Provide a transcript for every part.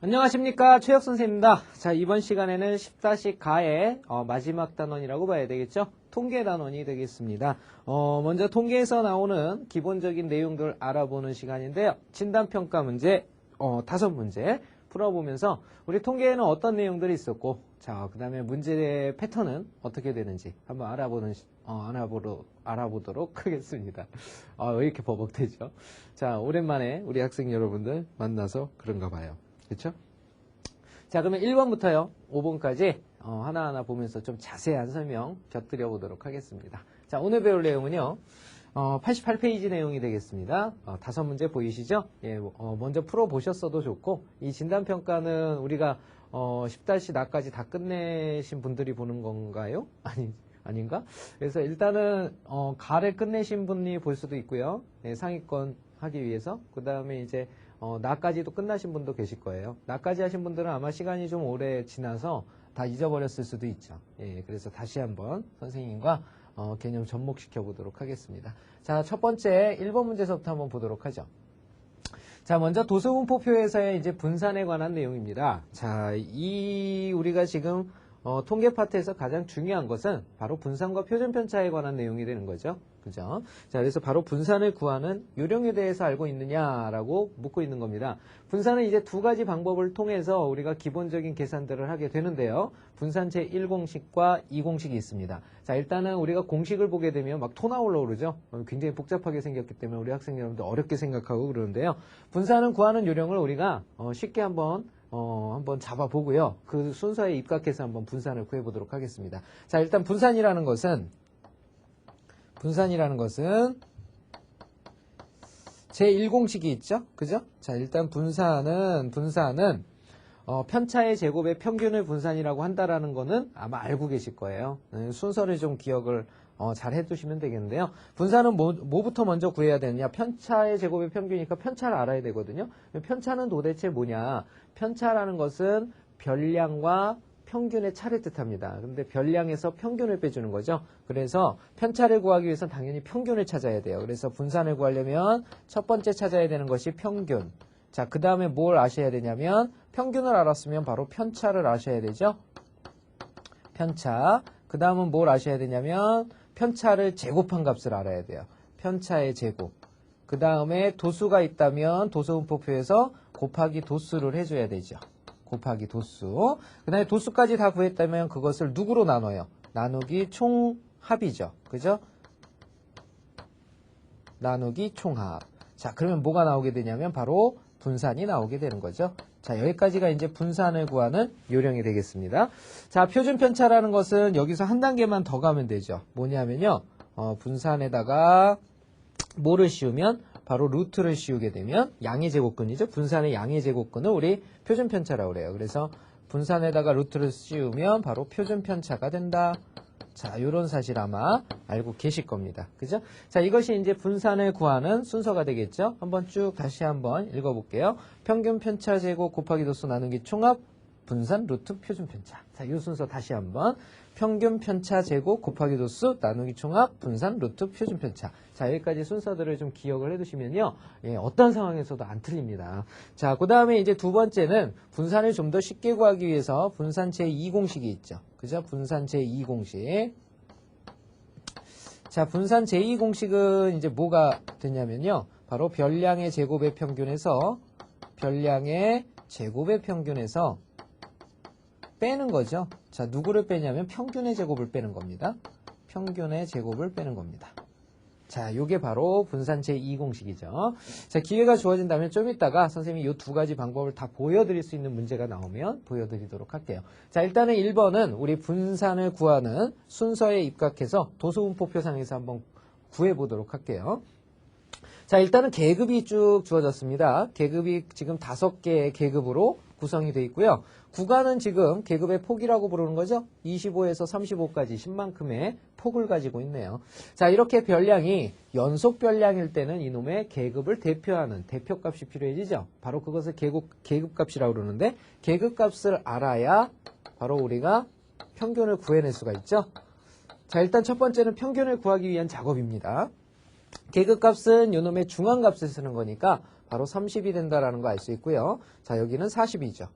안녕하십니까, 최혁 선생님입니다. 자, 이번 시간에는 10-가의 마지막 단원이라고 봐야 되겠죠? 통계 단원이 되겠습니다. 먼저 통계에서 나오는 기본적인 내용들 알아보는 시간인데요. 진단평가 문제 5문제 풀어보면서 우리 통계에는 어떤 내용들이 있었고, 자, 그 다음에 문제의 패턴은 어떻게 되는지 한번 알아보도록 하겠습니다. 왜 이렇게 버벅대죠? 자, 오랜만에 우리 학생 여러분들 만나서 그런가 봐요. 그렇죠? 자, 그러면 1번부터요 5번까지 하나하나 보면서 좀 자세한 설명 곁들여 보도록 하겠습니다. 자, 오늘 배울 내용은요 88페이지 내용이 되겠습니다. 5문제 보이시죠? 예, 먼저 풀어보셨어도 좋고, 이 진단평가는 우리가 10-나까지 다 끝내신 분들이 보는 건가요? 아닌가? 그래서 일단은 가를 끝내신 분이 볼 수도 있고요. 예, 상위권 하기 위해서. 그 다음에 이제 나까지도 끝나신 분도 계실 거예요. 나까지 하신 분들은 아마 시간이 좀 오래 지나서 다 잊어버렸을 수도 있죠. 예, 그래서 다시 한번 선생님과 개념 접목시켜 보도록 하겠습니다. 자, 첫 번째 1번 문제서부터 한번 보도록 하죠. 자, 먼저 도수분포표에서의 이제 분산에 관한 내용입니다. 자, 우리가 지금 통계 파트에서 가장 중요한 것은 바로 분산과 표준 편차에 관한 내용이 되는 거죠. 그죠? 자, 그래서 바로 분산을 구하는 요령에 대해서 알고 있느냐라고 묻고 있는 겁니다. 분산은 이제 두 가지 방법을 통해서 우리가 기본적인 계산들을 하게 되는데요. 분산 제1공식과 2공식이 있습니다. 자, 일단은 우리가 공식을 보게 되면 막 토 나오려고 그러죠. 굉장히 복잡하게 생겼기 때문에 우리 학생 여러분들 어렵게 생각하고 그러는데요. 분산을 구하는 요령을 우리가 쉽게 한번 잡아보고요. 그 순서에 입각해서 한번 분산을 구해보도록 하겠습니다. 자, 일단 분산이라는 것은 제1공식이 있죠? 그죠? 자, 일단 분산은 편차의 제곱의 평균을 분산이라고 한다라는 거는 아마 알고 계실 거예요. 순서를 좀 기억을 잘 해두시면 되겠는데요. 분산은 뭐부터 먼저 구해야 되느냐? 편차의 제곱의 평균이니까 편차를 알아야 되거든요. 편차는 도대체 뭐냐? 편차라는 것은 별량과 평균의 차를 뜻합니다. 근데 별량에서 평균을 빼주는 거죠. 그래서 편차를 구하기 위해서는 당연히 평균을 찾아야 돼요. 그래서 분산을 구하려면 첫 번째 찾아야 되는 것이 평균. 자, 그 다음에 뭘 아셔야 되냐면 평균을 알았으면 바로 편차를 아셔야 되죠. 편차. 그 다음은 뭘 아셔야 되냐면 편차를 제곱한 값을 알아야 돼요. 편차의 제곱. 그 다음에 도수가 있다면 도수분포표에서 곱하기 도수를 해줘야 되죠. 곱하기 도수. 그 다음에 도수까지 다 구했다면 그것을 누구로 나눠요? 나누기 총합이죠. 그죠? 나누기 총합. 자, 그러면 뭐가 나오게 되냐면 바로 분산이 나오게 되는 거죠. 자, 여기까지가 이제 분산을 구하는 요령이 되겠습니다. 자, 표준 편차라는 것은 여기서 한 단계만 더 가면 되죠. 뭐냐면요. 분산에다가 뭐를 씌우면 바로 루트를 씌우게 되면 양의 제곱근이죠. 분산의 양의 제곱근을 우리 표준 편차라고 그래요. 그래서 분산에다가 루트를 씌우면 바로 표준 편차가 된다. 자, 이런 사실 아마 알고 계실 겁니다. 그죠? 자, 이것이 이제 분산을 구하는 순서가 되겠죠? 한번 쭉 다시 한번 읽어볼게요. 평균 편차 제곱 곱하기 도수 나누기 총합 분산 루트 표준 편차. 자, 이 순서 다시 한번. 평균 편차 제곱 곱하기 도수 나누기 총합 분산 루트 표준 편차. 자, 여기까지 순서들을 좀 기억을 해두시면요. 예, 어떤 상황에서도 안 틀립니다. 자, 그 다음에 이제 두 번째는 분산을 좀 더 쉽게 구하기 위해서 분산 제2공식이 있죠. 그죠? 분산 제2공식. 자, 분산 제2공식은 이제 뭐가 되냐면요. 바로 별량의 제곱의 평균에서 빼는 거죠. 자, 누구를 빼냐면 평균의 제곱을 빼는 겁니다. 평균의 제곱을 빼는 겁니다. 자, 요게 바로 분산 제2공식이죠. 자, 기회가 주어진다면 좀 이따가 선생님이 이 두 가지 방법을 다 보여드릴 수 있는 문제가 나오면 보여드리도록 할게요. 자, 일단은 1번은 우리 분산을 구하는 순서에 입각해서 도수분포표상에서 한번 구해보도록 할게요. 자, 일단은 계급이 쭉 주어졌습니다. 계급이 지금 5개의 계급으로 구성이 되어 있고요. 구간은 지금 계급의 폭이라고 부르는 거죠. 25에서 35까지 10만큼의 폭을 가지고 있네요. 자, 이렇게 별량이 연속 별량일 때는 이놈의 계급을 대표하는 대표값이 필요해지죠. 바로 그것을 계급값이라고 그러는데, 계급값을 알아야 바로 우리가 평균을 구해낼 수가 있죠. 자, 일단 첫 번째는 평균을 구하기 위한 작업입니다. 계급값은 요놈의 중앙값을 쓰는 거니까 바로 30이 된다라는 거 알 수 있고요. 자, 여기는 40이죠.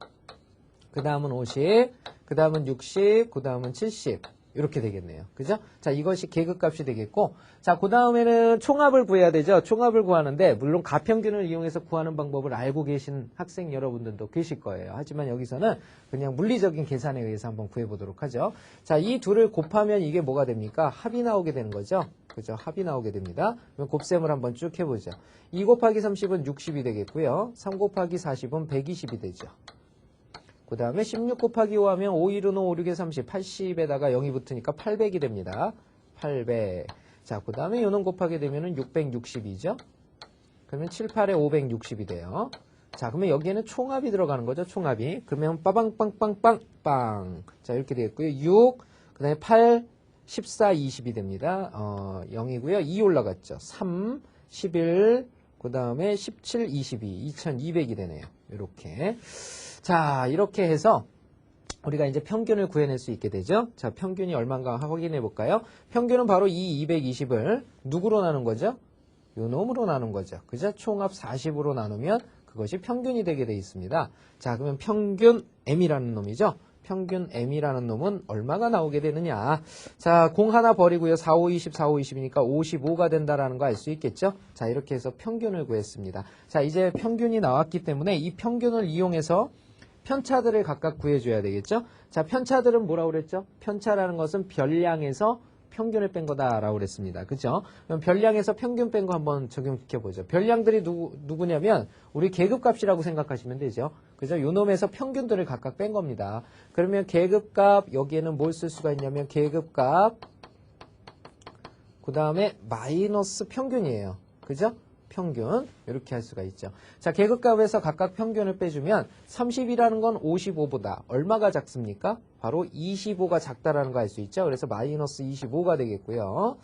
그 다음은 50, 그 다음은 60, 그 다음은 70. 이렇게 되겠네요. 그죠? 자, 이것이 계급값이 되겠고, 자, 그 다음에는 총합을 구해야 되죠. 총합을 구하는데, 물론 가평균을 이용해서 구하는 방법을 알고 계신 학생 여러분들도 계실 거예요. 하지만 여기서는 그냥 물리적인 계산에 의해서 한번 구해보도록 하죠. 자, 이 둘을 곱하면 이게 뭐가 됩니까? 합이 나오게 되는 거죠. 그죠? 합이 나오게 됩니다. 그럼 곱셈을 한번 쭉 해보죠. 2 곱하기 30은 60이 되겠고요. 3 곱하기 40은 120이 되죠. 그 다음에 16 곱하기 5 하면 5, 1은 5, 5, 6에 30, 80에다가 0이 붙으니까 800이 됩니다. 800. 자, 그 다음에 요놈 곱하게 되면은 660이죠. 그러면 7, 8에 560이 돼요. 자, 그러면 여기에는 총합이 들어가는 거죠. 총합이. 그러면 빠방빵빵빵 빵. 자, 이렇게 되겠고요. 6, 그 다음에 8, 14, 20이 됩니다. 0이고요. 2 올라갔죠. 3, 11, 그 다음에 17, 22, 2200이 되네요. 이렇게. 자, 이렇게 해서 우리가 이제 평균을 구해낼 수 있게 되죠. 자, 평균이 얼마인가 확인해 볼까요? 평균은 바로 이 220을 누구로 나눈 거죠? 요 놈으로 나눈 거죠. 그죠? 총합 40으로 나누면 그것이 평균이 되게 돼 있습니다. 자, 그러면 평균 M이라는 놈이죠. 평균 M이라는 놈은 얼마가 나오게 되느냐. 자, 0 하나 버리고요. 4, 5, 20, 4, 5, 20이니까 55가 된다라는 거 알 수 있겠죠? 자, 이렇게 해서 평균을 구했습니다. 자, 이제 평균이 나왔기 때문에 이 평균을 이용해서 편차들을 각각 구해줘야 되겠죠? 자, 편차들은 뭐라고 그랬죠? 편차라는 것은 별량에서 평균을 뺀 거다라고 그랬습니다. 그죠? 그럼 별량에서 평균 뺀 거 한번 적용시켜보죠. 별량들이 누구냐면 우리 계급값이라고 생각하시면 되죠. 그죠? 요 놈에서 평균들을 각각 뺀 겁니다. 그러면 계급값, 여기에는 뭘 쓸 수가 있냐면 계급값, 그 다음에 마이너스 평균이에요. 그죠? 평균 이렇게 할 수가 있죠. 자, 계급값에서 각각 평균을 빼주면 30이라는 건 55보다 얼마가 작습니까? 바로 25가 작다라는 거 알 수 있죠. 그래서 마이너스 25가 되겠고요.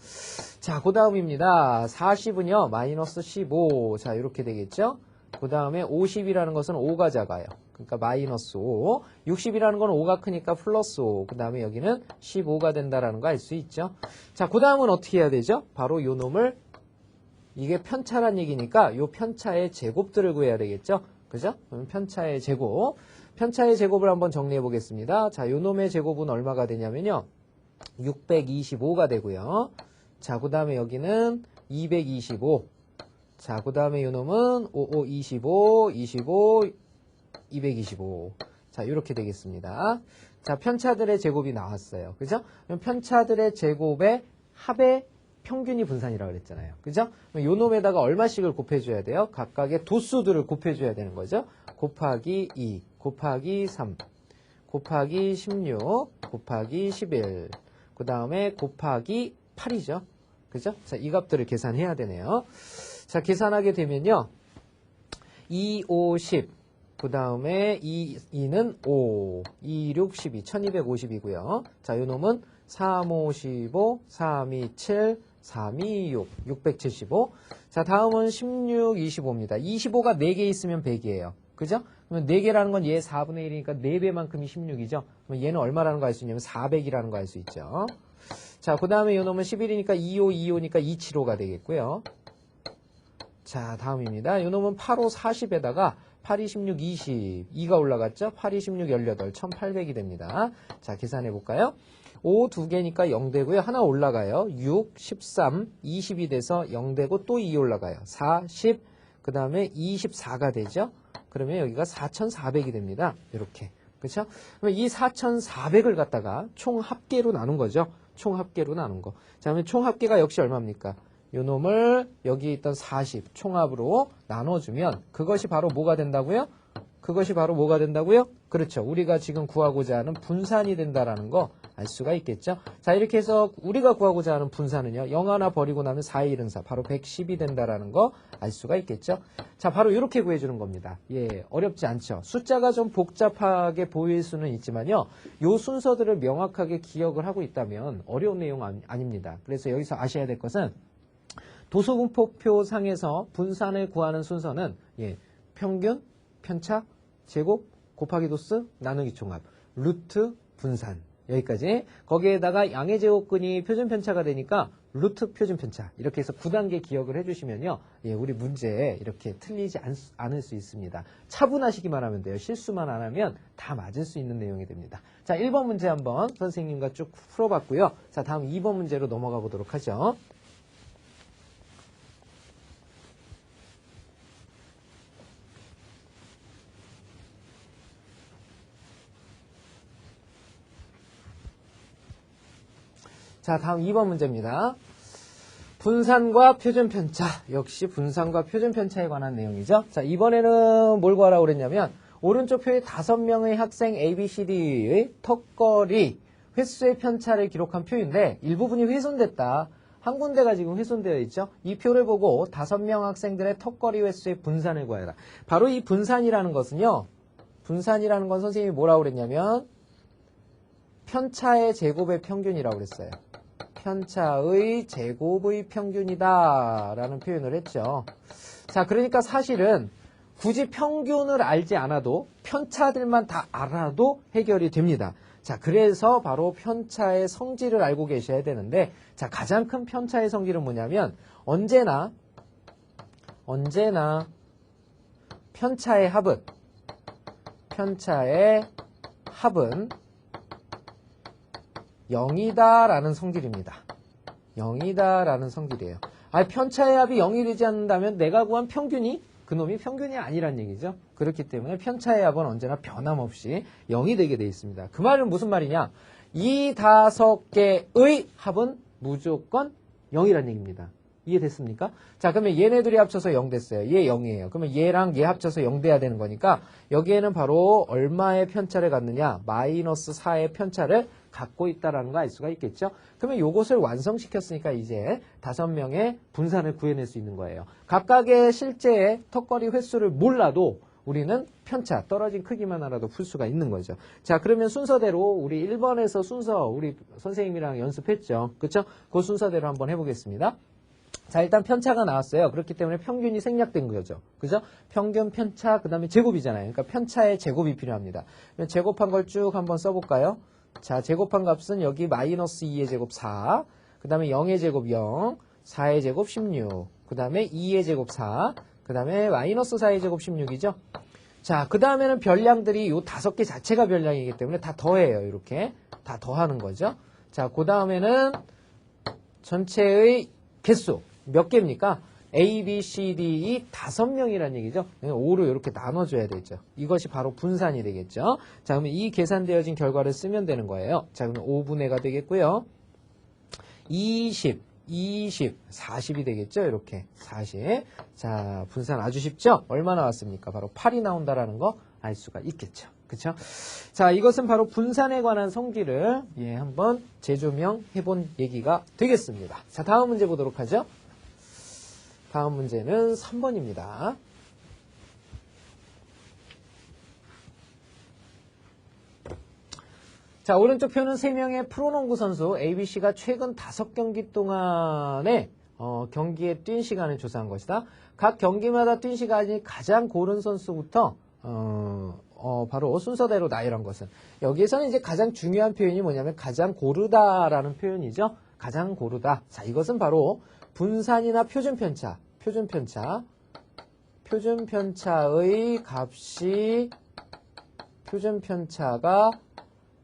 자, 그 다음입니다. 40은요. 마이너스 15. 자, 이렇게 되겠죠. 그 다음에 50이라는 것은 5가 작아요. 그러니까 마이너스 5. 60이라는 건 5가 크니까 플러스 5. 그 다음에 여기는 15가 된다라는 거 알 수 있죠. 자, 그 다음은 어떻게 해야 되죠? 바로 요 놈을 이게 편차란 얘기니까 요 편차의 제곱들을 구해야 되겠죠? 그죠? 그럼 편차의 제곱. 편차의 제곱을 한번 정리해 보겠습니다. 자, 요 놈의 제곱은 얼마가 되냐면요. 625가 되고요. 자, 그 다음에 여기는 225. 자, 그 다음에 요 놈은 55, 25, 25, 225. 자, 이렇게 되겠습니다. 자, 편차들의 제곱이 나왔어요. 그죠? 그럼 편차들의 제곱의 합의 평균이 분산이라고 그랬잖아요. 그죠? 요 놈에다가 얼마씩을 곱해줘야 돼요? 각각의 도수들을 곱해줘야 되는 거죠. 곱하기 2, 곱하기 3, 곱하기 16, 곱하기 11, 그 다음에 곱하기 8이죠. 그죠? 자, 이 값들을 계산해야 되네요. 자, 계산하게 되면요. 2, 5, 10, 그 다음에 2는 5, 2, 6, 12, 1250이고요. 자, 요 놈은 3, 5, 15, 3, 2, 7, 3, 2, 6, 675. 자, 다음은 16, 25입니다. 25가 4개 있으면 100이에요. 그죠? 그러면 4개라는 건 얘 4분의 1이니까 4배만큼이 16이죠. 그러면 얘는 얼마라는 거 알 수 있냐면 400이라는 거 알 수 있죠. 자, 그 다음에 요 놈은 11이니까 25, 25니까 275가 되겠고요. 자, 다음입니다. 요 놈은 8, 5, 40에다가 8, 2, 16, 20. 2가 올라갔죠? 8, 2, 16, 18. 1800이 됩니다. 자, 계산해 볼까요? 5 2개니까 0 되고요. 하나 올라가요. 6, 13, 20이 돼서 0 되고 또 2 올라가요. 4, 10, 그 다음에 24가 되죠. 그러면 여기가 4400이 됩니다. 이렇게. 그렇죠? 그러면 이 4400을 갖다가 총 합계로 나눈 거죠. 총 합계로 나눈 거. 자, 그러면 총 합계가 역시 얼마입니까? 요 놈을 여기 있던 40 총합으로 나눠주면 그것이 바로 뭐가 된다고요? 그것이 바로 뭐가 된다고요? 그렇죠. 우리가 지금 구하고자 하는 분산이 된다라는 거 알 수가 있겠죠. 자, 이렇게 해서 우리가 구하고자 하는 분산은요. 0 하나 버리고 나면 4의 1은 4. 바로 110이 된다라는 거 알 수가 있겠죠. 자, 바로 이렇게 구해주는 겁니다. 예, 어렵지 않죠. 숫자가 좀 복잡하게 보일 수는 있지만요. 요 순서들을 명확하게 기억을 하고 있다면 어려운 내용 아닙니다. 그래서 여기서 아셔야 될 것은 도수분포표 상에서 분산을 구하는 순서는 예, 평균, 편차, 제곱, 곱하기 도수, 나누기 총합, 루트, 분산. 여기까지. 거기에다가 양의 제곱근이 표준 편차가 되니까 루트 표준편차 이렇게 해서 9단계 기억을 해주시면요. 예, 우리 문제에 이렇게 틀리지 않을 수 있습니다. 차분하시기만 하면 돼요. 실수만 안 하면 다 맞을 수 있는 내용이 됩니다. 자, 1번 문제 한번 선생님과 쭉 풀어봤고요. 자, 다음 2번 문제로 넘어가 보도록 하죠. 자, 다음 2번 문제입니다. 분산과 표준편차. 역시 분산과 표준편차에 관한 내용이죠. 자, 이번에는 뭘 구하라고 그랬냐면 오른쪽 표에 5명의 학생 ABCD의 턱걸이 횟수의 편차를 기록한 표인데 일부분이 훼손됐다. 한 군데가 지금 훼손되어 있죠. 이 표를 보고 5명 학생들의 턱걸이 횟수의 분산을 구하라. 바로 이 분산이라는 것은요. 분산이라는 건 선생님이 뭐라고 그랬냐면 편차의 제곱의 평균이라고 그랬어요. 편차의 제곱의 평균이다 라는 표현을 했죠. 자, 그러니까 사실은 굳이 평균을 알지 않아도 편차들만 다 알아도 해결이 됩니다. 자, 그래서 바로 편차의 성질을 알고 계셔야 되는데, 자, 가장 큰 편차의 성질은 뭐냐면 언제나 편차의 합은 0이다라는 성질입니다. 0이다라는 성질이에요. 편차의 합이 0이 되지 않는다면 내가 구한 평균이 그놈이 평균이 아니란 얘기죠. 그렇기 때문에 편차의 합은 언제나 변함없이 0이 되게 돼 있습니다. 그 말은 무슨 말이냐? 이 5개의 합은 무조건 0이란 얘기입니다. 이해됐습니까? 자, 그러면 얘네들이 합쳐서 0 됐어요. 얘 0이에요. 그러면 얘랑 얘 합쳐서 0 돼야 되는 거니까 여기에는 바로 얼마의 편차를 갖느냐? 마이너스 4의 편차를 갖고 있다라는 거 알 수가 있겠죠? 그러면 요것을 완성시켰으니까 이제 5명의 분산을 구해낼 수 있는 거예요. 각각의 실제의 턱걸이 횟수를 몰라도 우리는 편차, 떨어진 크기만 알아도 풀 수가 있는 거죠. 자, 그러면 순서대로 우리 1번에서 순서 우리 선생님이랑 연습했죠. 그렇죠? 그 순서대로 한번 해보겠습니다. 자, 일단 편차가 나왔어요. 그렇기 때문에 평균이 생략된 거죠. 그죠? 평균, 편차, 그 다음에 제곱이잖아요. 그러니까 편차의 제곱이 필요합니다. 제곱한 걸 쭉 한번 써볼까요? 자, 제곱한 값은 여기 마이너스 2의 제곱 4, 그 다음에 0의 제곱 0, 4의 제곱 16, 그 다음에 2의 제곱 4, 그 다음에 마이너스 4의 제곱 16이죠. 자, 그 다음에는 별량들이 요 5개 자체가 별량이기 때문에 다 더해요. 이렇게 다 더하는 거죠. 자, 그 다음에는 전체의 개수 몇 개입니까? A, B, C, D, 5명이라는 얘기죠. 5로 이렇게 나눠줘야 되죠. 이것이 바로 분산이 되겠죠. 자, 그러면 이 계산되어진 결과를 쓰면 되는 거예요. 자, 그러면 5분의 가 되겠고요. 20, 40이 되겠죠. 이렇게 40. 자, 분산 아주 쉽죠? 얼마 나왔습니까? 바로 8이 나온다라는 거 알 수가 있겠죠. 그쵸? 자, 이것은 바로 분산에 관한 성질을 한번 재조명해본 얘기가 되겠습니다. 자, 다음 문제 보도록 하죠. 다음 문제는 3번입니다. 자, 오른쪽 표는 3명의 프로농구 선수 ABC가 최근 5경기 동안에 경기에 뛴 시간을 조사한 것이다. 각 경기마다 뛴 시간이 가장 고른 선수부터 바로 순서대로 나열한 것은, 여기에서는 이제 가장 중요한 표현이 뭐냐면 가장 고르다라는 표현이죠. 가장 고르다. 자, 이것은 바로 분산이나 표준편차의 값이 표준편차가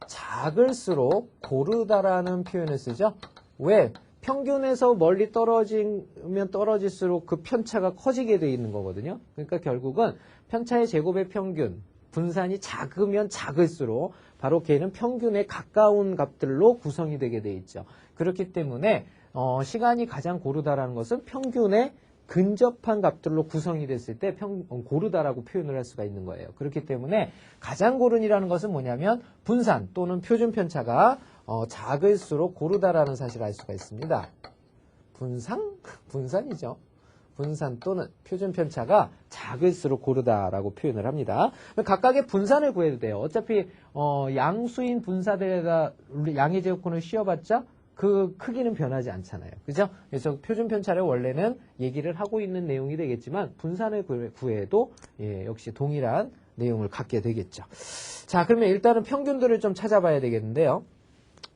작을수록 고르다라는 표현을 쓰죠. 왜? 평균에서 멀리 떨어지면 떨어질수록 그 편차가 커지게 돼 있는 거거든요. 그러니까 결국은 편차의 제곱의 평균, 분산이 작으면 작을수록 바로 걔는 평균에 가까운 값들로 구성이 되게 돼 있죠. 그렇기 때문에 시간이 가장 고르다라는 것은 평균에 근접한 값들로 구성이 됐을 때 고르다라고 표현을 할 수가 있는 거예요. 그렇기 때문에 가장 고른이라는 것은 뭐냐면 분산 또는 표준편차가 작을수록 고르다라는 사실을 알 수가 있습니다. 분산이죠. 분산 또는 표준편차가 작을수록 고르다라고 표현을 합니다. 각각의 분산을 구해도 돼요. 어차피 양수인 분사들에다 양의 제곱근을 씌워봤자 그 크기는 변하지 않잖아요. 그죠? 그래서 표준편차를 원래는 얘기를 하고 있는 내용이 되겠지만 분산을 구해도 역시 동일한 내용을 갖게 되겠죠. 자, 그러면 일단은 평균들을 좀 찾아봐야 되겠는데요.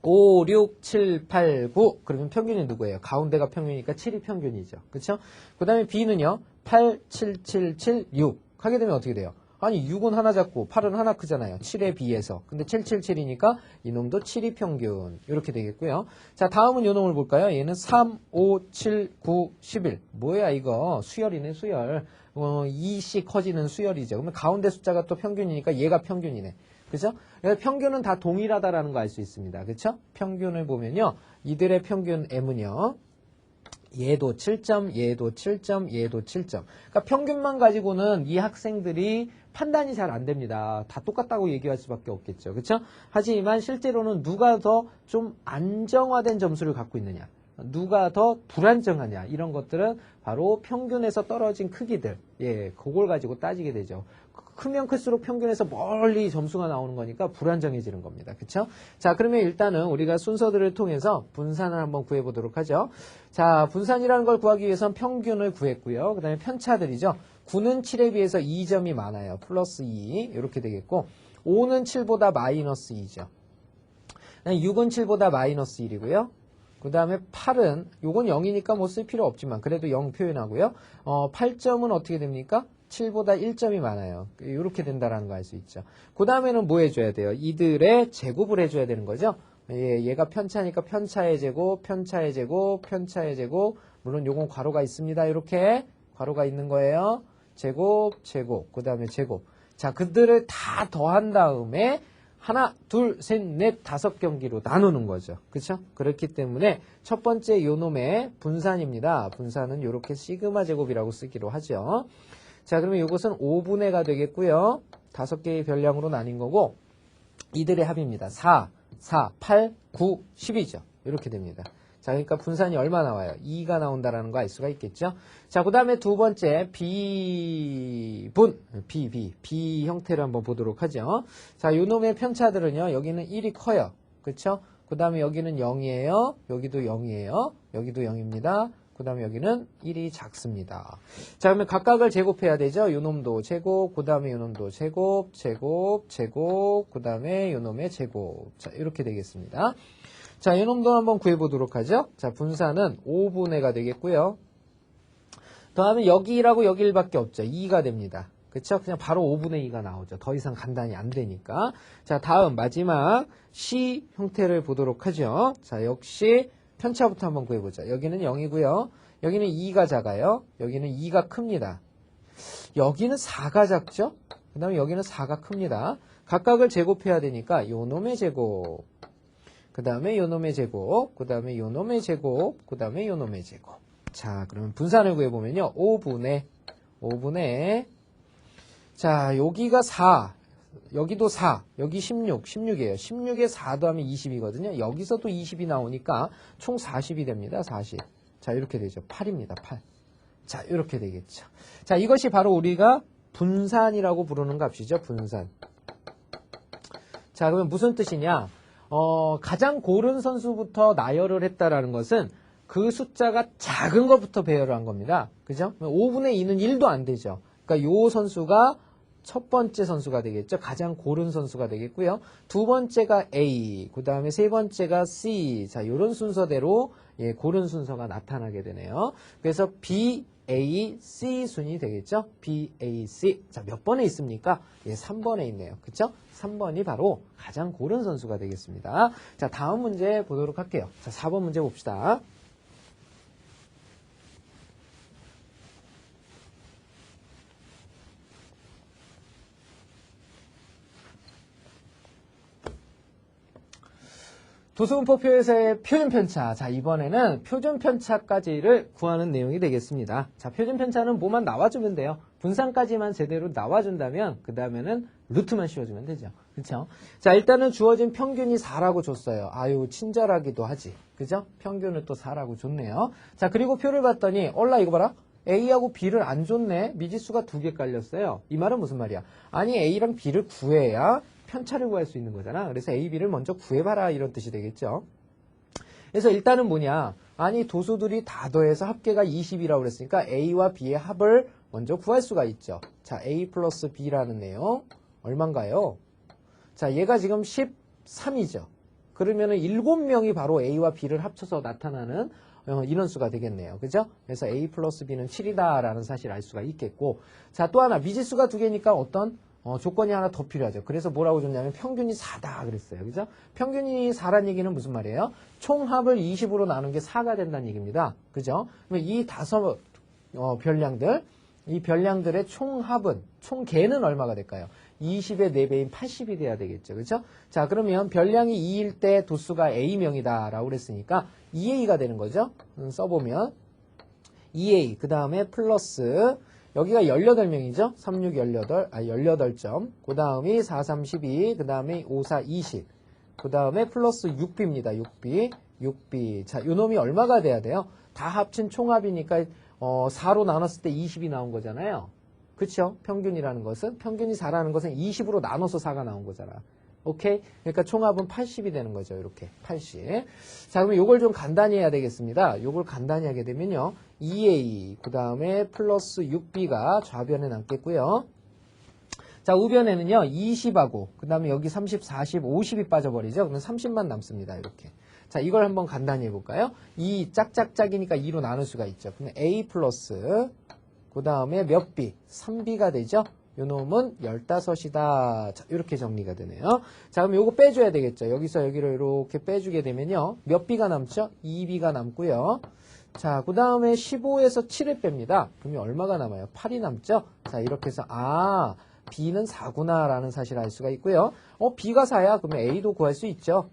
5, 6, 7, 8, 9. 그러면 평균이 누구예요? 가운데가 평균이니까 7이 평균이죠. 그쵸? 그 다음에 B는요. 8, 7, 7, 7, 6. 하게 되면 어떻게 돼요? 아니 6은 하나 작고 8은 하나 크잖아요. 7에 비해서. 근데 7, 7, 7이니까 이놈도 7이 평균. 이렇게 되겠고요. 자, 다음은 요 놈을 볼까요? 얘는 3, 5, 7, 9, 11. 뭐야 이거? 수열이네 수열. 2씩 커지는 수열이죠. 그러면 가운데 숫자가 또 평균이니까 얘가 평균이네. 그죠? 평균은 다 동일하다라는 거 알 수 있습니다. 그쵸? 평균을 보면요. 이들의 평균 M은요. 얘도 7점, 얘도 7점, 얘도 7점. 그러니까 평균만 가지고는 이 학생들이 판단이 잘 안 됩니다. 다 똑같다고 얘기할 수밖에 없겠죠. 그쵸? 하지만 실제로는 누가 더 좀 안정화된 점수를 갖고 있느냐. 누가 더 불안정하냐. 이런 것들은 바로 평균에서 떨어진 크기들. 예, 그걸 가지고 따지게 되죠. 크면 클수록 평균에서 멀리 점수가 나오는 거니까 불안정해지는 겁니다. 그쵸? 자, 그러면 일단은 우리가 순서들을 통해서 분산을 한번 구해보도록 하죠. 자, 분산이라는 걸 구하기 위해선 평균을 구했고요. 그 다음에 편차들이죠. 9는 7에 비해서 2점이 많아요. 플러스 2. 이렇게 되겠고 5는 7보다 마이너스 2죠. 6은 7보다 마이너스 1이고요. 그 다음에 8은 요건 0이니까 뭐 쓸 필요 없지만 그래도 0 표현하고요. 8점은 어떻게 됩니까? 7보다 1점이 많아요. 이렇게 된다라는 거 알 수 있죠. 그 다음에는 뭐 해줘야 돼요? 이들의 제곱을 해줘야 되는 거죠. 얘가 편차니까 편차의 제곱, 편차의 제곱, 편차의 제곱. 물론 요건 괄호가 있습니다. 이렇게 괄호가 있는 거예요. 제곱, 제곱, 그 다음에 제곱. 자, 그들을 다 더한 다음에 하나, 둘, 셋, 넷, 5경기로 나누는 거죠. 그렇죠? 그렇기 때문에 첫 번째 요놈의 분산입니다. 분산은 이렇게 시그마 제곱이라고 쓰기로 하죠. 자, 그러면 이것은 5분의가 되겠고요. 5개의 별량으로 나뉜 거고 이들의 합입니다. 4, 4, 8, 9, 10이죠. 이렇게 됩니다. 자, 그러니까 분산이 얼마 나와요? 2가 나온다라는 거 알 수가 있겠죠. 자, 그 다음에 두 번째 B분, B 형태를 한번 보도록 하죠. 자, 요 놈의 편차들은요. 여기는 1이 커요. 그렇죠? 그 다음에 여기는 0이에요. 여기도 0이에요. 여기도 0입니다. 그 다음에 여기는 1이 작습니다. 자, 그러면 각각을 제곱해야 되죠. 요 놈도 제곱, 그 다음에 요 놈도 제곱, 제곱, 제곱, 그 다음에 요 놈의 제곱. 자, 이렇게 되겠습니다. 자, 이 놈도 한번 구해보도록 하죠. 자, 분산은 5분의가 되겠고요. 다음에 여기 1하고 여기 1밖에 없죠. 2가 됩니다. 그쵸? 그냥 바로 5분의 2가 나오죠. 더 이상 간단히 안 되니까. 자, 다음 마지막 C 형태를 보도록 하죠. 자, 역시 편차부터 한번 구해보자. 여기는 0이고요. 여기는 2가 작아요. 여기는 2가 큽니다. 여기는 4가 작죠? 그 다음에 여기는 4가 큽니다. 각각을 제곱해야 되니까 요 놈의 제곱. 그 다음에 요놈의 제곱, 그 다음에 요놈의 제곱, 그 다음에 요놈의 제곱. 자, 그러면 분산을 구해보면요. 5분의, 자, 여기가 4, 여기도 4, 여기 16이에요. 16에 4 더하면 20이거든요. 여기서도 20이 나오니까 총 40이 됩니다. 40. 자, 이렇게 되죠. 8입니다. 8. 자, 이렇게 되겠죠. 자, 이것이 바로 우리가 분산이라고 부르는 값이죠. 분산. 자, 그러면 무슨 뜻이냐? 가장 고른 선수부터 나열을 했다라는 것은 그 숫자가 작은 것부터 배열을 한 겁니다. 그죠? 5분의 2는 1도 안 되죠. 그러니까 요 선수가 첫 번째 선수가 되겠죠. 가장 고른 선수가 되겠고요. 두 번째가 A, 그 다음에 세 번째가 C. 자, 요런 순서대로 예, 고른 순서가 나타나게 되네요. 그래서 B, A, C 순이 되겠죠. B, A, C. 자, 몇 번에 있습니까? 예, 3번에 있네요. 그쵸? 3번이 바로 가장 고른 선수가 되겠습니다. 자, 다음 문제 보도록 할게요. 자, 4번 문제 봅시다. 도수분포표에서의 표준편차. 자, 이번에는 표준편차까지를 구하는 내용이 되겠습니다. 자, 표준편차는 뭐만 나와주면 돼요. 분산까지만 제대로 나와준다면 그 다음에는 루트만 씌워주면 되죠. 그렇죠? 자, 일단은 주어진 평균이 4라고 줬어요. 아유, 친절하기도 하지. 그죠? 평균을 또 4라고 줬네요. 자, 그리고 표를 봤더니 올라 이거 봐라. A하고 B를 안 줬네. 미지수가 2개 깔렸어요. 이 말은 무슨 말이야? 아니, A랑 B를 구해야 편차를 구할 수 있는 거잖아. 그래서 A, B를 먼저 구해봐라 이런 뜻이 되겠죠. 그래서 일단은 뭐냐. 아니 도수들이 다 더해서 합계가 20이라고 그랬으니까 A와 B의 합을 먼저 구할 수가 있죠. 자, A 플러스 B라는 내용 얼만가요? 자, 얘가 지금 13이죠. 그러면은 7명이 바로 A와 B를 합쳐서 나타나는 인원수가 되겠네요. 그죠? 그래서 A 플러스 B는 7이다라는 사실을 알 수가 있겠고, 자, 또 하나, 미지수가 두 개니까 어떤 조건이 하나 더 필요하죠. 그래서 뭐라고 줬냐면 평균이 4다 그랬어요. 그죠? 평균이 4란 얘기는 무슨 말이에요? 총합을 20으로 나눈 게 4가 된다는 얘기입니다. 그죠? 그러면 이 다섯 별량들, 이 별량들의 총합은, 총개는 얼마가 될까요? 20의 4배인 80이 돼야 되겠죠. 그죠? 자, 그러면 별량이 2일 때 도수가 A명이다 라고 그랬으니까 2A가 되는 거죠. 써보면 2A, 그 다음에 플러스 여기가 18명이죠. 3, 6, 18, 18점. 그 다음이 4, 3, 12. 그 다음에 5, 4, 20. 그 다음에 플러스 6B입니다. 6B. 자, 요 놈이 얼마가 돼야 돼요? 다 합친 총합이니까 4로 나눴을 때 20이 나온 거잖아요. 그쵸? 평균이라는 것은, 평균이 4라는 것은 20으로 나눠서 4가 나온 거잖아. 오케이? 그러니까 총합은 80이 되는 거죠. 이렇게. 80. 자, 그러면 요걸 좀 간단히 해야 되겠습니다. 요걸 간단히 하게 되면요. 2A, 그 다음에 플러스 6B가 좌변에 남겠고요. 자, 우변에는요. 20하고, 그 다음에 여기 30, 40, 50이 빠져버리죠. 그러면 30만 남습니다. 이렇게. 자, 이걸 한번 간단히 해볼까요? 2 짝짝짝이니까 2로 나눌 수가 있죠. 그러면 A 플러스, 그 다음에 몇 B? 3B가 되죠? 요 놈은 15이다. 자, 이렇게 정리가 되네요. 자, 그럼 요거 빼줘야 되겠죠. 여기서 여기를 이렇게 빼주게 되면요. 몇 B가 남죠? 2B가 남고요. 자, 그 다음에 15에서 7을 뺍니다. 그러면 얼마가 남아요? 8이 남죠? 자, 이렇게 해서, B는 4구나 라는 사실을 알 수가 있고요. B가 4야? 그러면 A도 구할 수 있죠.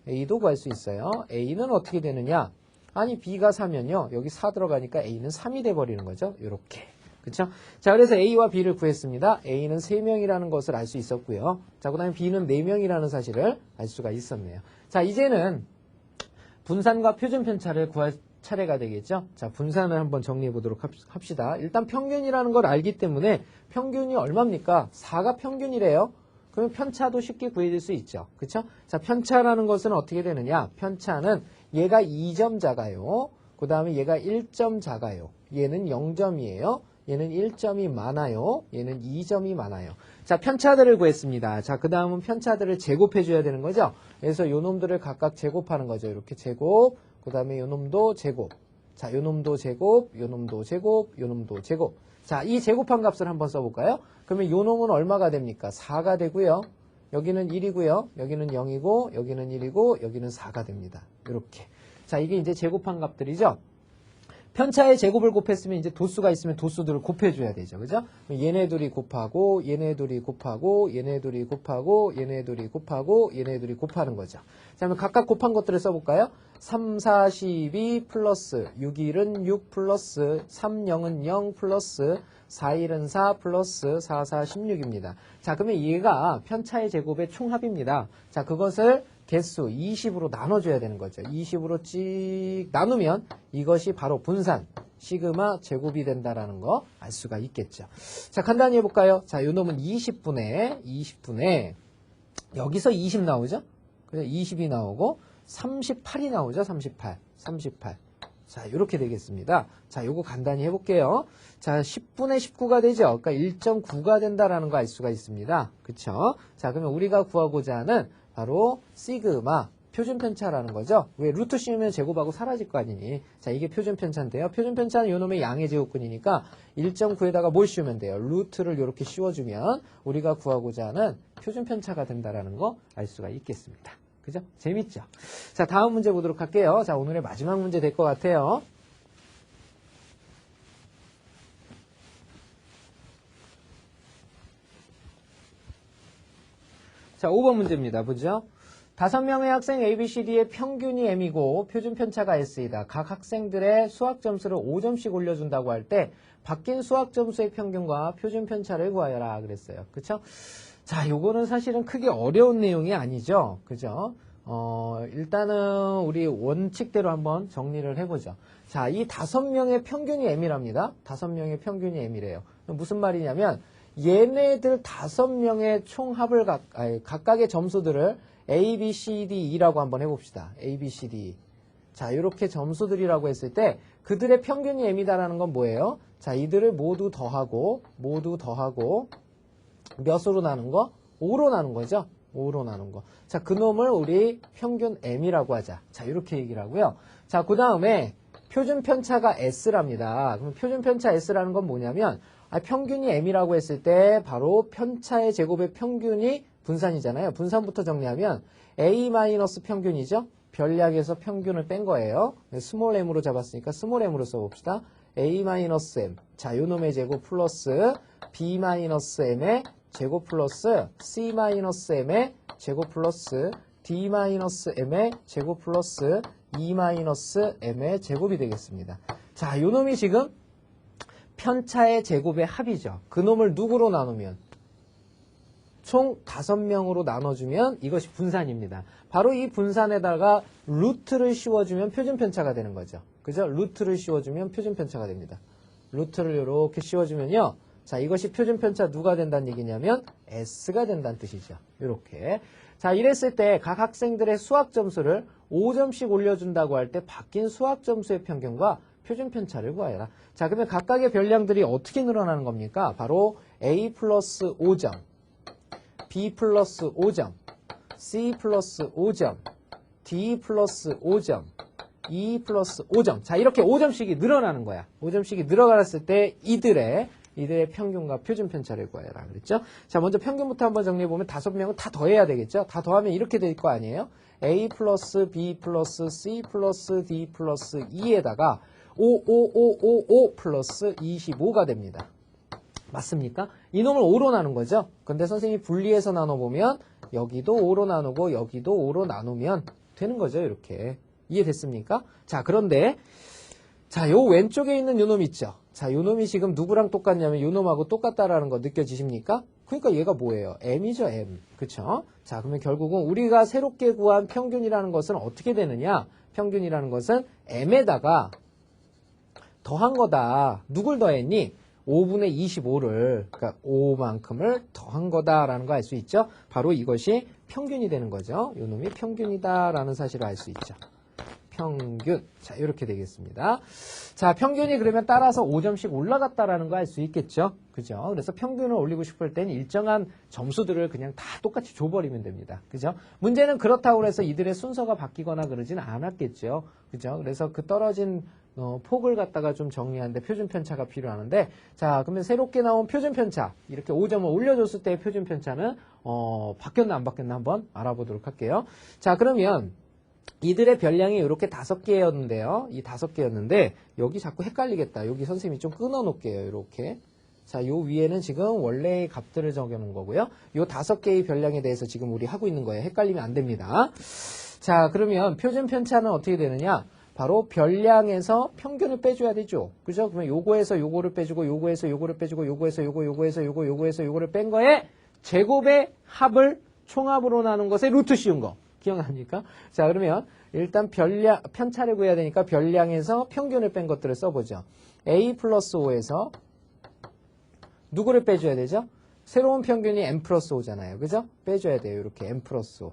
A도 구할 수 있어요. A는 어떻게 되느냐? 아니, B가 4면요. 여기 4 들어가니까 A는 3이 돼버리는 거죠. 요렇게. 그쵸? 자, 그래서 A와 B를 구했습니다. A는 3명이라는 것을 알 수 있었고요. 자, 그 다음에 B는 4명이라는 사실을 알 수가 있었네요. 자, 이제는 분산과 표준 편차를 구할 차례가 되겠죠? 자, 분산을 한번 정리해 보도록 합시다. 일단 평균이라는 걸 알기 때문에 평균이 얼마입니까? 4가 평균이래요. 그러면 편차도 쉽게 구해질 수 있죠. 그쵸? 자, 편차라는 것은 어떻게 되느냐? 편차는 얘가 2점 작아요. 그 다음에 얘가 1점 작아요. 얘는 0점이에요. 얘는 1점이 많아요. 얘는 2점이 많아요. 자, 편차들을 구했습니다. 자, 그 다음은 편차들을 제곱해줘야 되는 거죠. 그래서 요 놈들을 각각 제곱하는 거죠. 이렇게 제곱, 그 다음에 요 놈도 제곱. 자, 요 놈도 제곱, 요 놈도 제곱, 요 놈도 제곱. 자, 이 제곱한 값을 한번 써볼까요? 그러면 요 놈은 얼마가 됩니까? 4가 되고요. 여기는 1이고요. 여기는 0이고, 여기는 1이고, 여기는 4가 됩니다. 이렇게. 자, 이게 이제 제곱한 값들이죠. 편차의 제곱을 곱했으면 이제 도수가 있으면 도수들을 곱해줘야 되죠. 그죠? 얘네들이 곱하고, 얘네들이 곱하고, 얘네들이 곱하고, 얘네들이 곱하고, 얘네들이 곱하는 거죠. 자, 그러면 각각 곱한 것들을 써볼까요? 3, 4, 12 플러스 6, 1은 6 플러스 3, 0은 0 플러스 4, 1은 4 플러스 4, 4, 16입니다. 자, 그러면 얘가 편차의 제곱의 총합입니다. 자, 그것을 개수 20으로 나눠줘야 되는 거죠. 20으로 찍 나누면 이것이 바로 분산 시그마 제곱이 된다라는 거 알 수가 있겠죠. 자, 간단히 해볼까요? 자, 요 놈은 20분에 여기서 20 나오죠? 그래서 20이 나오고 38이 나오죠? 38. 자, 이렇게 되겠습니다. 자, 요거 간단히 해볼게요. 자, 10분의 19가 되죠? 그러니까 1.9가 된다라는 거 알 수가 있습니다. 그쵸? 자, 그러면 우리가 구하고자 하는 바로 시그마 표준 편차라는 거죠. 왜 루트 씌우면 제곱하고 사라질 거 아니니. 자, 이게 표준 편차인데요. 표준 편차는 요놈의 양의 제곱근이니까 1.9에다가 뭘 씌우면 돼요? 루트를 이렇게 씌워주면 우리가 구하고자 하는 표준 편차가 된다라는 거 알 수가 있겠습니다. 그죠? 재밌죠? 자, 다음 문제 보도록 할게요. 자, 오늘의 마지막 문제 될 것 같아요. 자, 5번 문제입니다. 보죠? 5명의 학생 ABCD의 평균이 M이고 표준 편차가 S이다. 각 학생들의 수학 점수를 5점씩 올려준다고 할 때 바뀐 수학 점수의 평균과 표준 편차를 구하여라 그랬어요. 그쵸? 자, 요거는 사실은 크게 어려운 내용이 아니죠. 그죠? 일단은 우리 원칙대로 한번 정리를 해보죠. 자, 이 5명의 평균이 M이랍니다. 5명의 평균이 M이래요. 무슨 말이냐면 얘네들 5명의 총합을 각각의 점수들을 A, B, C, D, E라고 한번 해봅시다. A, B, C, D. 자, 이렇게 점수들이라고 했을 때 그들의 평균이 M이다라는 건 뭐예요? 자, 이들을 모두 더하고 몇으로 나눈 거? 5로 나눈 거죠. 5로 나눈 거. 자, 그 놈을 우리 평균 M이라고 하자. 자, 이렇게 얘기를 하고요. 자, 그 다음에 표준 편차가 S랍니다. 그럼 표준 편차 S라는 건 뭐냐면 평균이 M이라고 했을 때 바로 편차의 제곱의 평균이 분산이잖아요. 분산부터 정리하면 A 마이너스 평균이죠. 별약에서 평균을 뺀 거예요. 스몰 m으로 잡았으니까 스몰 m으로 써봅시다. A 마이너스 m. 자, 요 놈의 제곱 플러스 B 마이너스 m의 제곱 플러스 C 마이너스 m의 제곱 플러스 D 마이너스 m의 제곱 플러스 E 마이너스 m의 제곱이 되겠습니다. 자, 요 놈이 지금 편차의 제곱의 합이죠. 그 놈을 누구로 나누면? 총 5명으로 나눠주면 이것이 분산입니다. 바로 이 분산에다가 루트를 씌워주면 표준 편차가 되는 거죠. 그죠? 루트를 씌워주면 표준 편차가 됩니다. 루트를 이렇게 씌워주면요. 자, 이것이 표준 편차 누가 된다는 얘기냐면 S가 된다는 뜻이죠. 이렇게. 자, 이랬을 때 각 학생들의 수학 점수를 5점씩 올려준다고 할 때 바뀐 수학 점수의 평균과 표준 편차를 구하여라. 자, 그러면 각각의 별량들이 어떻게 늘어나는 겁니까? 바로 A 플러스 5점, B 플러스 5점, C 플러스 5점, D 플러스 5점, E 플러스 5점. 자, 이렇게 5점씩이 늘어나는 거야. 5점씩이 늘어갔을 때 이들의 평균과 표준 편차를 구하여라. 그랬죠? 자, 먼저 평균부터 한번 정리해보면 5명은 다 더해야 되겠죠? 다 더하면 이렇게 될 거 아니에요? A 플러스 B 플러스 C 플러스 D 플러스 E에다가 5 플러스 25가 됩니다. 맞습니까? 이놈을 5로 나눈 거죠? 근데 선생님이 분리해서 나눠보면 여기도 5로 나누고 여기도 5로 나누면 되는 거죠. 이렇게. 이해됐습니까? 자, 그런데 자, 요 왼쪽에 있는 요 놈 있죠? 자, 요 놈이 지금 누구랑 똑같냐면 요 놈하고 똑같다라는 거 느껴지십니까? 그러니까 얘가 뭐예요? M이죠, M. 그쵸? 자, 그러면 결국은 우리가 새롭게 구한 평균이라는 것은 어떻게 되느냐? 평균이라는 것은 M에다가 더한 거다. 누굴 더했니? 5분의 25를, 그러니까 5만큼을 더한 거다라는 거 알 수 있죠? 바로 이것이 평균이 되는 거죠. 요 놈이 평균이다라는 사실을 알 수 있죠. 평균. 자, 이렇게 되겠습니다. 자, 평균이 그러면 따라서 5점씩 올라갔다라는 거 알 수 있겠죠? 그죠? 그래서 평균을 올리고 싶을 때는 일정한 점수들을 그냥 다 똑같이 줘버리면 됩니다. 그죠? 문제는 그렇다고 해서 이들의 순서가 바뀌거나 그러지는 않았겠죠. 그죠? 그래서 그 떨어진 폭을 갖다가 좀 정리하는데 표준 편차가 필요하는데, 자, 그러면 새롭게 나온 표준 편차, 이렇게 5점을 올려줬을 때의 표준 편차는 바뀌었나 안 바뀌었나 한번 알아보도록 할게요. 자, 그러면 이들의 별량이 이렇게 5개였는데요. 이 5개였는데 여기 자꾸 헷갈리겠다. 여기 선생님이 좀 끊어 놓을게요. 이렇게. 자, 요 위에는 지금 원래의 값들을 적여 놓은 거고요. 요 5개의 별량에 대해서 지금 우리 하고 있는 거예요. 헷갈리면 안 됩니다. 자, 그러면 표준 편차는 어떻게 되느냐? 바로 별량에서 평균을 빼줘야 되죠. 그죠? 그러면 요거에서 요거를 빼주고, 요거에서 요거를 빼주고, 요거에서 요거에서 요거에서 요거를 뺀 거에 제곱의 합을 총합으로 나눈 것에 루트 씌운 거. 기억납니까? 자, 그러면 일단 편차를 구해야 되니까 별량에서 평균을 뺀 것들을 써보죠. A 플러스 5에서 누구를 빼줘야 되죠? 새로운 평균이 M 플러스 5잖아요. 그죠? 빼줘야 돼요. 이렇게 M 플러스 5.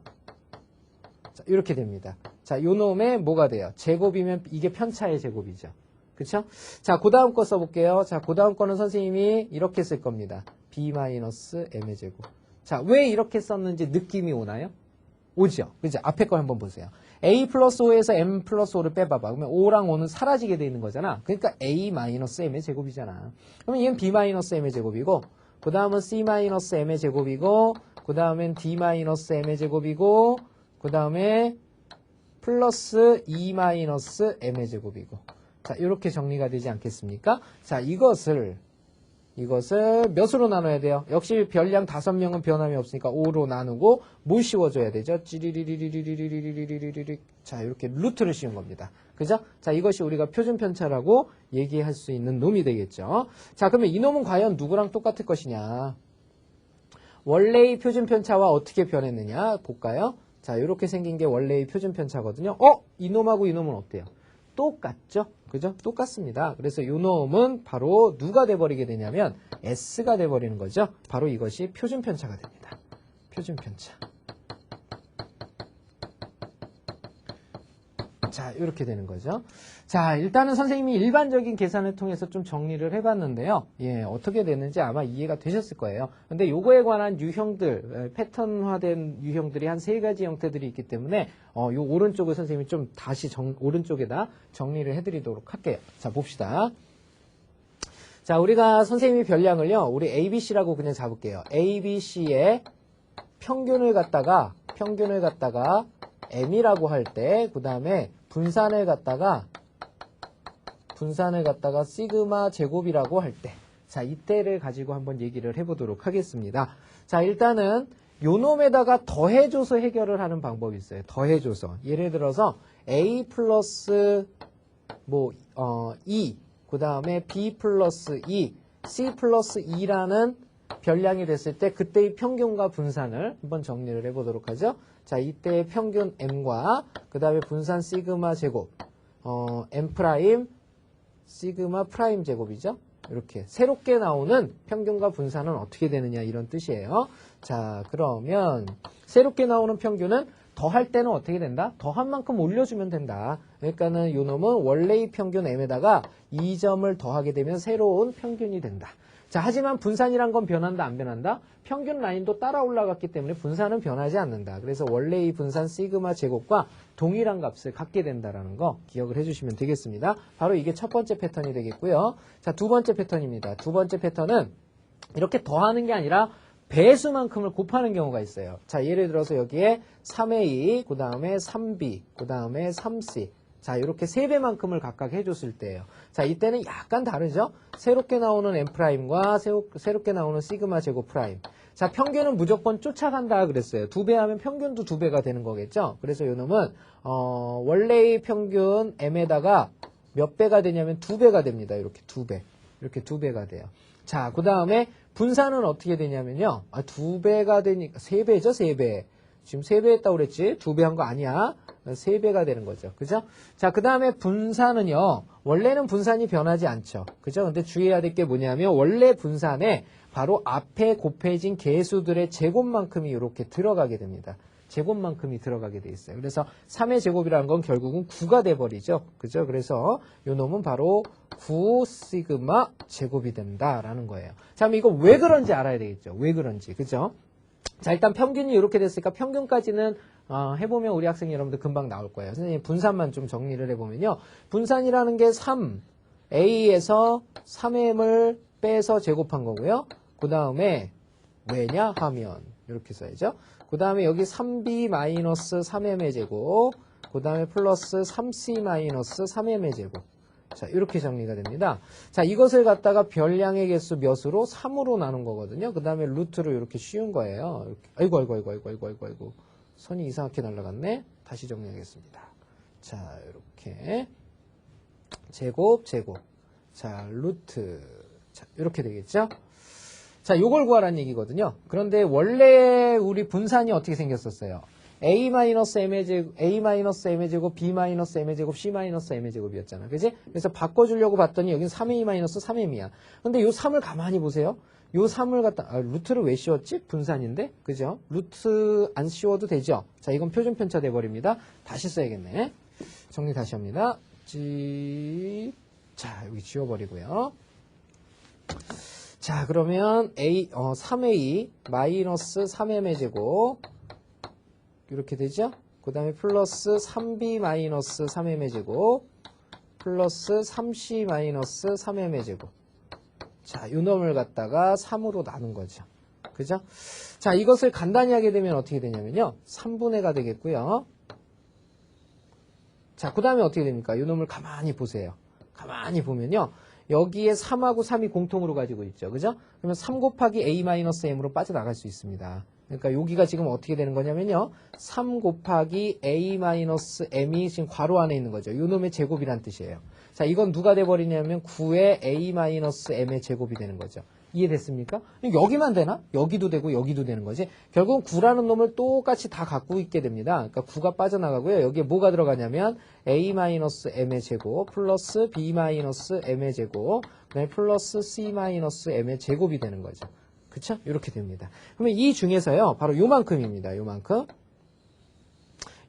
자, 이렇게 됩니다. 자, 요 놈의 뭐가 돼요? 제곱이면 이게 편차의 제곱이죠. 그쵸? 자, 그 다음 거 써볼게요. 자, 그 다음 거는 선생님이 이렇게 쓸 겁니다. B-M의 제곱. 자, 왜 이렇게 썼는지 느낌이 오나요? 오죠? 그죠? 앞에 거 한번 보세요. A 플러스 5에서 M 플러스 5를 빼봐봐. 그러면 5랑 5는 사라지게 돼 있는 거잖아. 그러니까 A 마이너스 M의 제곱이잖아. 그러면 얘는 B 마이너스 M의 제곱이고, 그 다음은 C 마이너스 M의 제곱이고, 그 다음엔 D 마이너스 M의 제곱이고, 그 다음에 플러스 E 마이너스 M의 제곱이고. 자, 이렇게 정리가 되지 않겠습니까? 자, 이것을 몇으로 나눠야 돼요? 역시 별량 5명은 변함이 없으니까 5로 나누고 뭘 씌워줘야 되죠? 찌리리리리리리리리리리리리. 자, 이렇게 루트를 씌운 겁니다. 그죠? 자, 이것이 우리가 표준 편차라고 얘기할 수 있는 놈이 되겠죠. 자, 그러면 이 놈은 과연 누구랑 똑같을 것이냐? 원래의 표준 편차와 어떻게 변했느냐? 볼까요? 자, 이렇게 생긴 게 원래의 표준 편차거든요. 이 놈하고 이 놈은 어때요? 똑같죠? 그죠? 똑같습니다. 그래서 이 놈은 바로 누가 돼버리게 되냐면 S가 돼버리는 거죠. 바로 이것이 표준 편차가 됩니다. 표준 편차. 자, 이렇게 되는 거죠. 자, 일단은 선생님이 일반적인 계산을 통해서 좀 정리를 해봤는데요. 예, 어떻게 되는지 아마 이해가 되셨을 거예요. 근데 요거에 관한 유형들, 패턴화된 유형들이 한 3가지 형태들이 있기 때문에, 요 오른쪽을 선생님이 좀 다시 오른쪽에다 정리를 해드리도록 할게요. 자, 봅시다. 자, 우리가 선생님이 별량을요, 우리 ABC라고 그냥 잡을게요. ABC의 평균을 갖다가 M이라고 할 때, 그 다음에 분산을 갖다가 시그마 제곱이라고 할 때, 자, 이때를 가지고 한번 얘기를 해보도록 하겠습니다. 자, 일단은 요 놈에다가 더해줘서 해결을 하는 방법이 있어요. 더해줘서. 예를 들어서 A 플러스 E, 그 다음에 B 플러스 E, C 플러스 E라는 별량이 됐을 때 그때의 평균과 분산을 한번 정리를 해보도록 하죠. 자, 이때의 평균 M과 그 다음에 분산 시그마 제곱, M 프라임 시그마 프라임 제곱이죠. 이렇게 새롭게 나오는 평균과 분산은 어떻게 되느냐 이런 뜻이에요. 자, 그러면 새롭게 나오는 평균은 더할 때는 어떻게 된다? 더한 만큼 올려주면 된다. 그러니까는 요 놈은 원래의 평균 M에다가 2점을 더하게 되면 새로운 평균이 된다. 자, 하지만 분산이란 건 변한다, 안 변한다? 평균 라인도 따라 올라갔기 때문에 분산은 변하지 않는다. 그래서 원래의 분산 시그마 제곱과 동일한 값을 갖게 된다라는 거 기억을 해주시면 되겠습니다. 바로 이게 첫 번째 패턴이 되겠고요. 자, 두 번째 패턴입니다. 두 번째 패턴은 이렇게 더하는 게 아니라 배수만큼을 곱하는 경우가 있어요. 자, 예를 들어서 여기에 3A, 그 다음에 3B, 그 다음에 3C. 자, 이렇게 3배만큼을 각각 해줬을 때예요. 자, 이때는 약간 다르죠? 새롭게 나오는 M''과 새롭게 나오는 시그마 제곱 프라임. 자, 평균은 무조건 쫓아간다 그랬어요. 2배 하면 평균도 2배가 되는 거겠죠? 그래서 요 놈은 원래의 평균 M에다가 몇 배가 되냐면 2배가 됩니다. 이렇게 2배. 이렇게 2배가 돼요. 자, 그 다음에 분산은 어떻게 되냐면요. 2배가 되니까 3배죠, 3배. 지금 3배 했다고 그랬지? 2배 한 거 아니야. 3배가 되는 거죠. 그죠? 자, 그 다음에 분산은요. 원래는 분산이 변하지 않죠. 그죠? 근데 주의해야 될 게 뭐냐면 원래 분산에 바로 앞에 곱해진 개수들의 제곱만큼이 이렇게 들어가게 됩니다. 제곱만큼이 들어가게 돼 있어요. 그래서 3의 제곱이라는 건 결국은 9가 돼버리죠. 그죠? 그래서 요 놈은 바로 9 시그마 제곱이 된다라는 거예요. 자, 그럼 이거 왜 그런지 알아야 되겠죠. 왜 그런지. 그죠? 자, 일단 평균이 이렇게 됐으니까 평균까지는 해보면 우리 학생 여러분들 금방 나올 거예요. 선생님 분산만 좀 정리를 해보면요. 분산이라는 게 3, A에서 3M을 빼서 제곱한 거고요. 그 다음에 왜냐 하면 이렇게 써야죠. 그 다음에 여기 3B-3M의 제곱, 그 다음에 플러스 3C-3M의 제곱. 자, 이렇게 정리가 됩니다. 자, 이것을 갖다가 별량의 개수 몇으로? 3으로 나눈 거거든요. 그 다음에 루트로 이렇게 씌운 거예요. 이렇게. 아이고. 선이 이상하게 날아갔네. 다시 정리하겠습니다. 자, 이렇게. 제곱. 자, 루트. 자, 이렇게 되겠죠? 자, 요걸 구하라는 얘기거든요. 그런데 원래 우리 분산이 어떻게 생겼었어요? A-M의 제곱, A-M의 제곱, B-M의 제곱, C-M의 제곱이었잖아. 그지? 그래서 바꿔주려고 봤더니 여기는 3A-3M이야. 근데 요 3을 가만히 보세요. 요 3을 갖다, 루트를 왜 씌웠지? 분산인데? 그죠? 루트 안 씌워도 되죠? 자, 이건 표준 편차 돼버립니다. 다시 써야겠네. 정리 다시 합니다. 자, 여기 지워버리고요. 자, 그러면 3A-3M의 제곱. 이렇게 되죠? 그 다음에 플러스 3B-3M의 제곱 플러스 3C-3M의 제곱. 자, 요 놈을 갖다가 3으로 나눈 거죠. 그죠? 자, 이것을 간단히 하게 되면 어떻게 되냐면요. 3분의가 되겠고요. 자, 그 다음에 어떻게 됩니까? 요 놈을 가만히 보세요. 가만히 보면요. 여기에 3하고 3이 공통으로 가지고 있죠. 그죠? 그러면 3 곱하기 A-M으로 빠져나갈 수 있습니다. 그러니까 여기가 지금 어떻게 되는 거냐면요. 3 곱하기 A-M이 지금 괄호 안에 있는 거죠. 요 놈의 제곱이란 뜻이에요. 자, 이건 누가 돼버리냐면 9의 A-M의 제곱이 되는 거죠. 이해됐습니까? 여기만 되나? 여기도 되고 여기도 되는 거지. 결국은 9라는 놈을 똑같이 다 갖고 있게 됩니다. 그러니까 9가 빠져나가고요. 여기에 뭐가 들어가냐면 A-M의 제곱 플러스 B-M의 제곱 그다음에 플러스 C-M의 제곱이 되는 거죠. 그쵸? 이렇게 됩니다. 그러면 이 중에서요. 바로 요만큼입니다. 요만큼.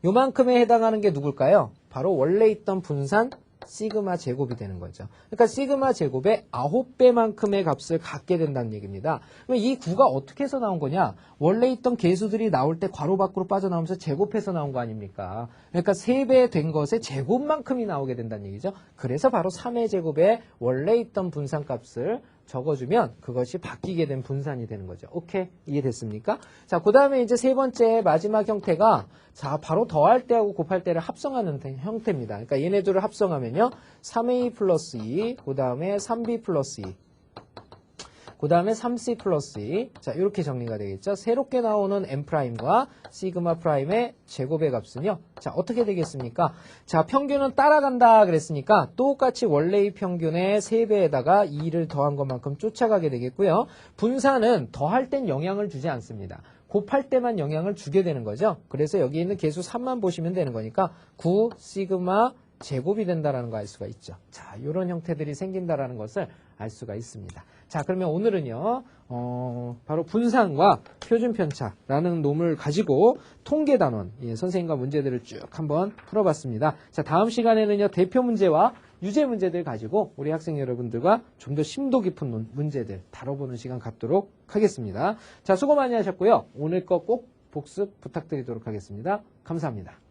요만큼에 해당하는 게 누굴까요? 바로 원래 있던 분산 시그마 제곱이 되는 거죠. 그러니까 시그마 제곱의 9배만큼의 값을 갖게 된다는 얘기입니다. 그럼 이 구가 어떻게 해서 나온 거냐? 원래 있던 계수들이 나올 때 괄호 밖으로 빠져나오면서 제곱해서 나온 거 아닙니까? 그러니까 3배 된 것의 제곱만큼이 나오게 된다는 얘기죠. 그래서 바로 3의 제곱에 원래 있던 분산 값을 적어주면 그것이 바뀌게 된 분산이 되는 거죠. 오케이? 이해됐습니까? 자, 그 다음에 이제 세 번째 마지막 형태가 자, 바로 더할 때하고 곱할 때를 합성하는 형태입니다. 그러니까 얘네들을 합성하면요. 3a 플러스 2, 그 다음에 3b 플러스 2. 그 다음에 3c 플러스 2. 자, 이렇게 정리가 되겠죠. 새롭게 나오는 m'과 시그마 프라임의 제곱의 값은요. 자, 어떻게 되겠습니까? 자, 평균은 따라간다 그랬으니까 똑같이 원래의 평균의 3배에다가 2를 더한 것만큼 쫓아가게 되겠고요. 분산은 더할 땐 영향을 주지 않습니다. 곱할 때만 영향을 주게 되는 거죠. 그래서 여기 있는 계수 3만 보시면 되는 거니까 9 시그마 제곱이 된다라는 거 알 수가 있죠. 자, 이런 형태들이 생긴다라는 것을 알 수가 있습니다. 자, 그러면 오늘은요, 바로 분산과 표준편차라는 놈을 가지고 통계단원, 선생님과 문제들을 쭉 한번 풀어봤습니다. 자, 다음 시간에는요, 대표 문제와 유제 문제들 가지고 우리 학생 여러분들과 좀 더 심도 깊은 문제들 다뤄보는 시간 갖도록 하겠습니다. 자, 수고 많이 하셨고요. 오늘 거 꼭 복습 부탁드리도록 하겠습니다. 감사합니다.